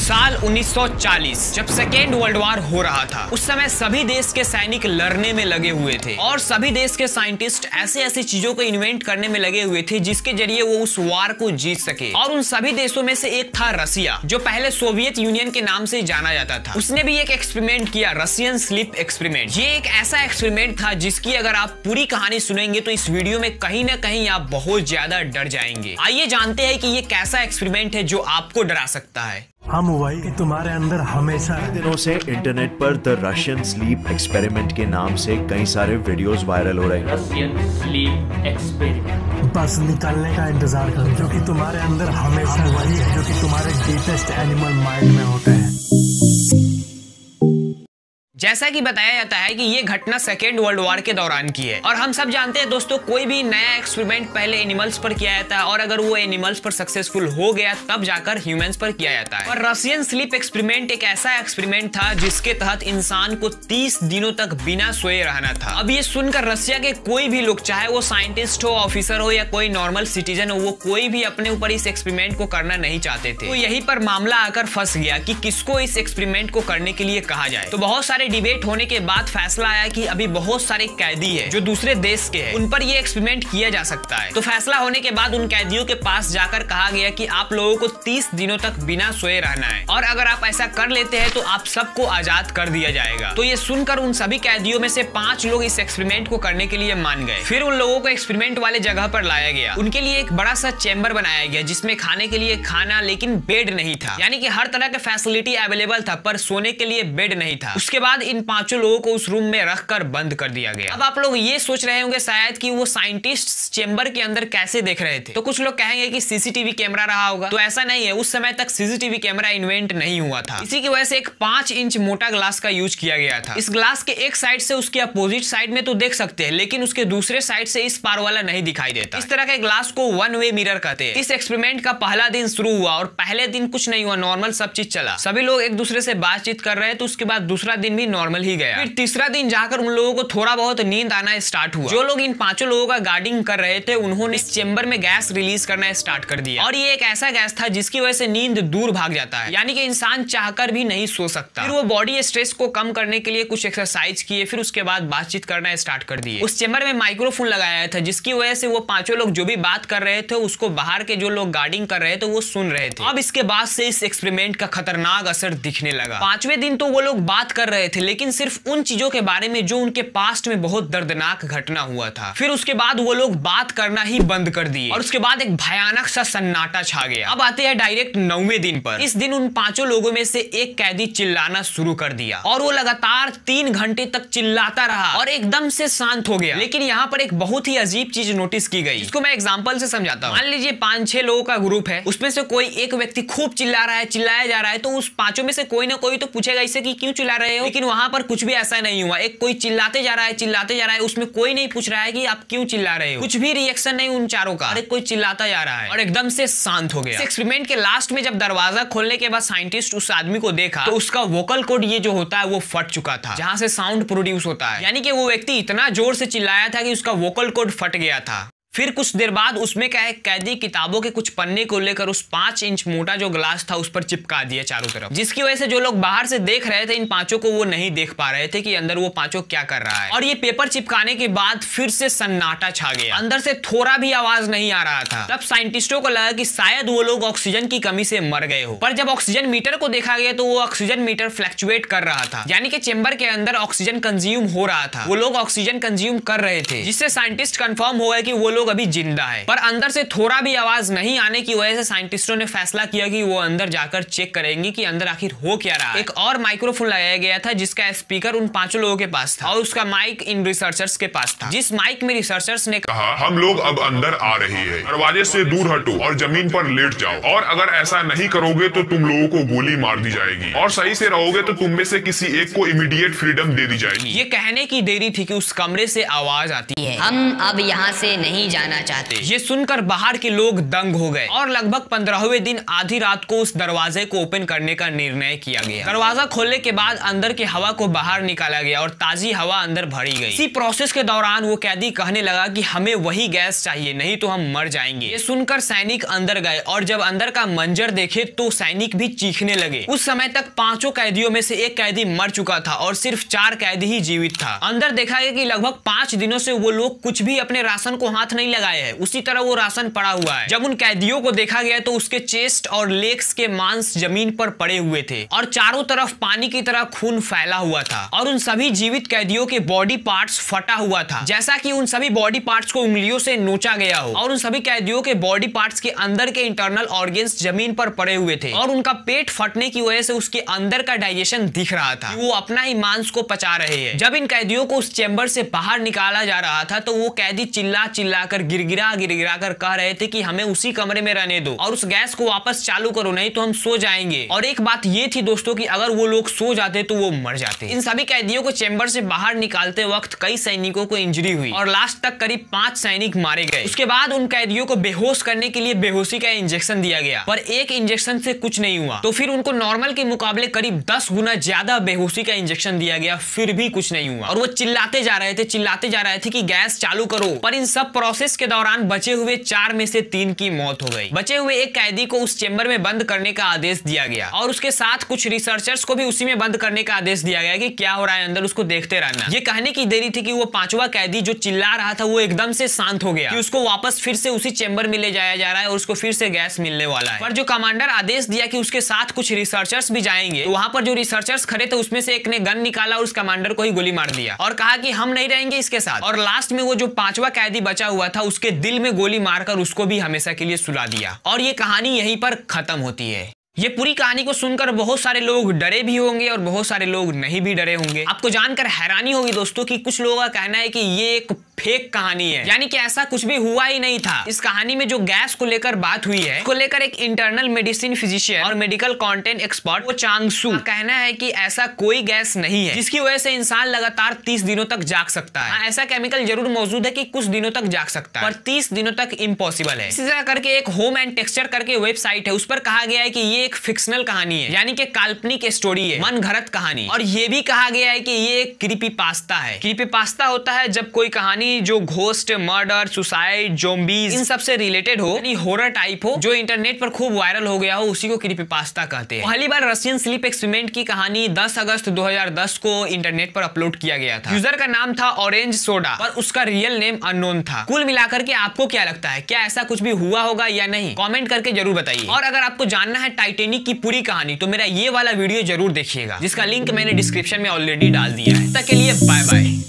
साल 1940 जब second world war हो रहा था, उस समय सभी देश के सैनिक लड़ने में लगे हुए थे और सभी देश के साइंटिस्ट ऐसे ऐसी चीजों को इन्वेंट करने में लगे हुए थे जिसके जरिए वो उस वार को जीत सके। और उन सभी देशों में से एक था रसिया, जो पहले सोवियत यूनियन के नाम से जाना जाता था। उसने भी एक एक्सपेरिमेंट किया, रशियन स्लीप एक्सपेरिमेंट। ये एक ऐसा एक्सपेरिमेंट था जिसकी अगर आप पूरी कहानी सुनेंगे तो इस वीडियो में कहीं ना कहीं आप बहुत ज्यादा डर जाएंगे। आइए जानते हैं कि ये कैसा एक्सपेरिमेंट है जो आपको डरा सकता है। हम वही कि तुम्हारे अंदर हमेशा दिनों से इंटरनेट पर द रशियन स्लीप एक्सपेरिमेंट के नाम से कई सारे वीडियोस वायरल हो रहे हैं। रशियन स्लीप एक्सपेरिमेंट बस निकलने का इंतजार करो, क्योंकि तुम्हारे अंदर हमेशा वही है जो कि तुम्हारे डीपेस्ट एनिमल माइंड में होता है। जैसा कि बताया जाता है कि ये घटना सेकेंड वर्ल्ड वॉर के दौरान की है और हम सब जानते हैं दोस्तों, कोई भी नया एक्सपेरिमेंट पहले एनिमल्स पर किया जाता है और अगर वो एनिमल्स पर सक्सेसफुल हो गया तब जाकर ह्यूमंस पर किया जाता है। और रशियन स्लीप एक्सपेरिमेंट एक ऐसा एक्सपेरिमेंट था जिसके तहत इंसान को 30 दिनों तक बिना सोए रहना था। अब ये सुनकर रशिया के कोई भी लोग, चाहे वो साइंटिस्ट हो, ऑफिसर हो या कोई नॉर्मल सिटीजन हो, वो कोई भी अपने ऊपर इस एक्सपेरिमेंट को करना नहीं चाहते थे। तो यहीं पर मामला आकर फंस गया कि किसको इस एक्सपेरिमेंट को करने के लिए कहा जाए। तो बहुत सारे डिबेट होने के बाद फैसला आया कि अभी बहुत सारे कैदी हैं जो दूसरे देश के हैं, उन पर ये एक्सपेरिमेंट किया जा सकता है। तो फैसला होने के बाद उन कैदियों के पास जाकर कहा गया कि आप लोगों को 30 दिनों तक बिना सोए रहना है और अगर आप ऐसा कर लेते हैं तो आप सबको आजाद कर दिया जाएगा। तो ये सुनकर उन सभी कैदियों में से 5 लोग इस एक्सपेरिमेंट को करने के लिए मान गए। फिर उन लोगों को एक्सपेरिमेंट वाले जगह पर लाया गया। उनके लिए एक बड़ा सा चेंबर बनाया गया जिसमें खाने के लिए खाना, लेकिन बेड नहीं था। यानी कि हर तरह का फैसिलिटी अवेलेबल था पर सोने के लिए बेड नहीं था। उसके बाद इन 5 लोगों को उस रूम में रखकर बंद कर दिया गया। अब आप लोग ये सोच रहे होंगे शायद कि वो साइंटिस्ट चेंबर के अंदर कैसे देख रहे थे। तो कुछ लोग कहेंगे कि सीसीटीवी कैमरा रहा होगा। तो ऐसा नहीं है, उस समय तक सीसीटीवी कैमरा इन्वेंट नहीं हुआ था। इसी की वजह से एक 5 इंच मोटा ग्लास का यूज किया गया था। इस ग्लास के एक साइड से उसके अपोजिट साइड में तो देख सकते हैं, लेकिन उसके दूसरे साइड से इस पार वाला नहीं दिखाई देता। इस तरह के ग्लास को वन वे मिरर कहते हैं। इस एक्सपेरिमेंट का पहला दिन शुरू हुआ और पहले दिन कुछ नहीं हुआ, नॉर्मल सब चीज चला। सभी लोग एक दूसरे से बातचीत कर रहे थे। तो उसके बाद दूसरा दिन भी नॉर्मल ही गया। फिर तीसरा दिन जाकर उन लोगों को थोड़ा बहुत नींद आना स्टार्ट हुआ। जो लोग इन 5 लोगों का गार्डिंग कर रहे थे उन्होंने इस चेंबर में गैस रिलीज करना स्टार्ट कर दिया और ये एक ऐसा गैस था जिसकी वजह से नींद दूर भाग जाता है, यानी कि इंसान चाहकर भी नहीं सो सकता। फिर वो बॉडी स्ट्रेस को कम करने के लिए कुछ एक्सरसाइज किए, फिर उसके बाद बातचीत करना स्टार्ट कर दिए। उस चेंबर में माइक्रोफोन लगाया था जिसकी वजह से वो 5 लोग जो भी बात कर रहे थे उसको बाहर के जो लोग गार्डिंग कर रहे थे वो सुन रहे थे। अब इसके बाद से इस एक्सपेरिमेंट का खतरनाक असर दिखने लगा। 5वें दिन तो वो लोग बात कर रहे थे, लेकिन सिर्फ उन चीजों के बारे में जो उनके पास्ट में बहुत दर्दनाक घटना हुआ था। फिर उसके बाद वो लोग बात करना ही बंद कर दिए और उसके बाद एक भयानक सा सन्नाटा छा गया। अब आते हैं डायरेक्ट 9वें दिन पर। इस दिन उन 5 लोगों में से एक कैदी चिल्लाना शुरू कर दिया और वो लगातार 3 घंटे तक चिल्लाता रहा और एकदम से शांत हो गया। लेकिन यहाँ पर एक बहुत ही अजीब चीज नोटिस की गई, जिसको मैं एग्जांपल से समझाता हूँ। मान लीजिए 5-6 लोगों का ग्रुप है, उसमें से कोई एक व्यक्ति खूब चिल्ला रहा है, चिल्लाया जा रहा है, तो उस 5 में से कोई ना कोई तो पूछेगा इससे कि क्यों चिल्ला रहे हो। लेकिन वहां पर कुछ भी ऐसा नहीं हुआ। एक कोई चिल्लाते जा रहा है, उसमें कोई नहीं पूछ रहा है कि आप क्यों चिल्ला रहे हो, कुछ भी रिएक्शन नहीं उन चारों का। अरे कोई चिल्लाता जा रहा है और एकदम से शांत हो गया। इस एक्सपेरिमेंट के लास्ट में जब दरवाजा खोलने के बाद साइंटिस्ट उस आदमी को देखा तो उसका वोकल कॉर्ड ये जो होता है वो फट चुका था, जहां से साउंड प्रोड्यूस होता है। यानी कि वो व्यक्ति इतना जोर से चिल्लाया था कि उसका वोकल कॉर्ड फट गया था। फिर कुछ देर बाद उसमें क्या है, कैदी किताबों के कुछ पन्ने को लेकर उस 5 इंच मोटा जो ग्लास था उस पर चिपका दिया चारों तरफ, जिसकी वजह से जो लोग बाहर से देख रहे थे इन 5 को वो नहीं देख पा रहे थे कि अंदर वो 5 क्या कर रहा है। और ये पेपर चिपकाने के बाद फिर से सन्नाटा छा गया, अंदर से थोड़ा भी आवाज नहीं आ रहा था। तब साइंटिस्टों को लगा कि शायद वो लोग ऑक्सीजन की कमी से मर गए हो। पर जब ऑक्सीजन मीटर को देखा गया तो वो ऑक्सीजन मीटर फ्लक्चुएट कर रहा था, यानी कि चेंबर के अंदर ऑक्सीजन कंज्यूम हो रहा था, वो लोग ऑक्सीजन कंज्यूम कर रहे थे, जिससे साइंटिस्ट कंफर्म हो गए कि वो लोग अभी जिंदा है। पर अंदर से थोड़ा भी आवाज नहीं आने की वजह से साइंटिस्टों ने फैसला किया कि वो अंदर जाकर चेक करेंगे कि अंदर आखिर हो क्या रहा है। एक और माइक्रोफोन लगाया गया था जिसका स्पीकर उन 5 लोगों के पास था और उसका माइक इन रिसर्चर्स के पास था। जिस माइक में रिसर्चर्स ने कहा, हम लोग अब अंदर आ रहे हैं, दरवाजे से दूर हटो और जमीन पर लेट जाओ, और अगर ऐसा नहीं करोगे तो तुम लोगों को गोली मार दी जाएगी, और सही से रहोगे तो तुम में से किसी एक को इमीडिएट फ्रीडम दे दी जाएगी। ये कहने की देरी थी कि उस कमरे से आवाज आती है, हम अब यहाँ से नहीं जाना चाहते। ये सुनकर बाहर के लोग दंग हो गए और लगभग 15वें दिन आधी रात को उस दरवाजे को ओपन करने का निर्णय किया गया। दरवाजा खोलने के बाद अंदर की हवा को बाहर निकाला गया और ताजी हवा अंदर भरी गई। इसी प्रोसेस के दौरान वो कैदी कहने लगा कि हमें वही गैस चाहिए, नहीं तो हम मर जाएंगे। ये सुनकर सैनिक अंदर गए और जब अंदर का मंजर देखे तो सैनिक भी चीखने लगे। उस समय तक 5 कैदियों में से एक कैदी मर चुका था और सिर्फ 4 कैदी ही जीवित था। अंदर देखा गया कि लगभग 5 दिनों से वो लोग कुछ भी अपने राशन को हाथ नहीं लगाए हैं, उसी तरह वो राशन पड़ा हुआ है। जब उन कैदियों को देखा गया तो उसके चेस्ट और लेग्स के मांस जमीन पर पड़े हुए थे और चारों तरफ पानी की तरह खून फैला हुआ था और उन सभी जीवित कैदियों के बॉडी पार्ट्स फटा हुआ था, जैसा कि उन सभी बॉडी पार्ट्स को उंगलियों से नोचा गया हो। और उन सभी कैदियों के बॉडी पार्ट्स के अंदर के इंटरनल ऑर्गन्स जमीन पर पड़े हुए थे और उनका पेट फटने की वजह से उसके अंदर का डाइजेशन दिख रहा था, वो अपना ही मांस को पचा रहे हैं। जब इन कैदियों को उस चेंबर से बाहर निकाला जा रहा था तो वो कैदी चिल्ला कर गिरगिरा कर कह रहे थे कि हमें उसी कमरे में रहने दो और उस गैस को वापस चालू करो, नहीं तो हम सो जाएंगे। और एक बात ये थी दोस्तों कि अगर वो लोग सो जाते तो वो मर जाते। इन सभी कैदियों को चेंबर से बाहर निकालते वक्त कई सैनिकों को इंजरी हुई और लास्ट तक करीब 5 सैनिक मारे गए। उसके बाद उन कैदियों को बेहोश करने के लिए बेहोशी का इंजेक्शन दिया गया, पर एक इंजेक्शन से कुछ नहीं हुआ। तो फिर उनको नॉर्मल के मुकाबले करीब 10 गुना ज्यादा बेहोशी का इंजेक्शन दिया गया, फिर भी कुछ नहीं हुआ और वो चिल्लाते जा रहे थे कि गैस चालू करो। पर इन सब प्रोसेस के दौरान बचे हुए 4 में से 3 की मौत हो गई। बचे हुए एक कैदी को उस चेंबर में बंद करने का आदेश दिया गया और उसके साथ कुछ रिसर्चर्स को भी उसी में बंद करने का आदेश दिया गया कि क्या हो रहा है अंदर, उसको देखते रहना। ये कहने की देरी थी कि वो 5वां कैदी जो चिल्ला रहा था वो एकदम से शांत हो गया कि उसको वापस फिर से उसी चेंबर में ले जाया जा रहा है और उसको फिर से गैस मिलने वाला है। पर जो कमांडर आदेश दिया कि उसके साथ कुछ रिसर्चर्स भी जाएंगे, तो वहां पर जो रिसर्चर्स खड़े थे उसमें से एक ने गन निकाला और उस कमांडर को ही गोली मार दिया और कहा कि हम नहीं रहेंगे इसके साथ। और लास्ट में वो जो 5वां कैदी बचा हुआ था उसके दिल में गोली मारकर उसको भी हमेशा के लिए सुला दिया और ये कहानी यहीं पर खत्म होती है। ये पूरी कहानी को सुनकर बहुत सारे लोग डरे भी होंगे और बहुत सारे लोग नहीं भी डरे होंगे। आपको जानकर हैरानी होगी दोस्तों कि कुछ लोगों का कहना है कि ये एक फेक कहानी है, यानी कि ऐसा कुछ भी हुआ ही नहीं था। इस कहानी में जो गैस को लेकर बात हुई है, उसको लेकर एक इंटरनल मेडिसिन फिजिशियन और मेडिकल कंटेंट एक्सपर्ट वो चांगसू का कहना है कि ऐसा कोई गैस नहीं है जिसकी वजह से इंसान लगातार 30 दिनों तक जाग सकता है। ऐसा केमिकल जरूर मौजूद है कि कुछ दिनों तक जाग सकता है, पर 30 दिनों तक इम्पॉसिबल है। इसी तरह करके एक होम एंड टेक्सचर करके वेबसाइट है, उस पर कहा गया है कि ये एक फिक्शनल कहानी है, यानी कि काल्पनिक स्टोरी है, मन घड़त कहानी। और ये भी कहा गया है कि ये एक क्रीपीपास्ता है। क्रीपीपास्ता होता है जब कोई कहानी जो घोस्ट, मर्डर, सुसाइड, ज़ॉम्बीज इन सब से रिलेटेड हो, यानी हॉरर टाइप हो, जो इंटरनेट पर खूब वायरल हो गया हो, उसी को क्रीपीपास्ता कहते हैं। पहली बार रशियन स्लीप एक्सपेरिमेंट की कहानी 10 अगस्त 2010 को इंटरनेट पर अपलोड किया गया था। यूजर का नाम था ऑरेंज सोडा, पर उसका रियल नेम अननोन था। कुल मिलाकर के आपको क्या लगता है, क्या ऐसा कुछ भी हुआ होगा या नहीं? कमेंट करके जरूर बताइए। और अगर आपको जानना है टाइटैनिक की पूरी कहानी तो मेरा ये वाला वीडियो जरूर देखिएगा, जिसका लिंक मैंने डिस्क्रिप्शन में ऑलरेडी डाल दिया है। तब तक के लिए बाय बाय।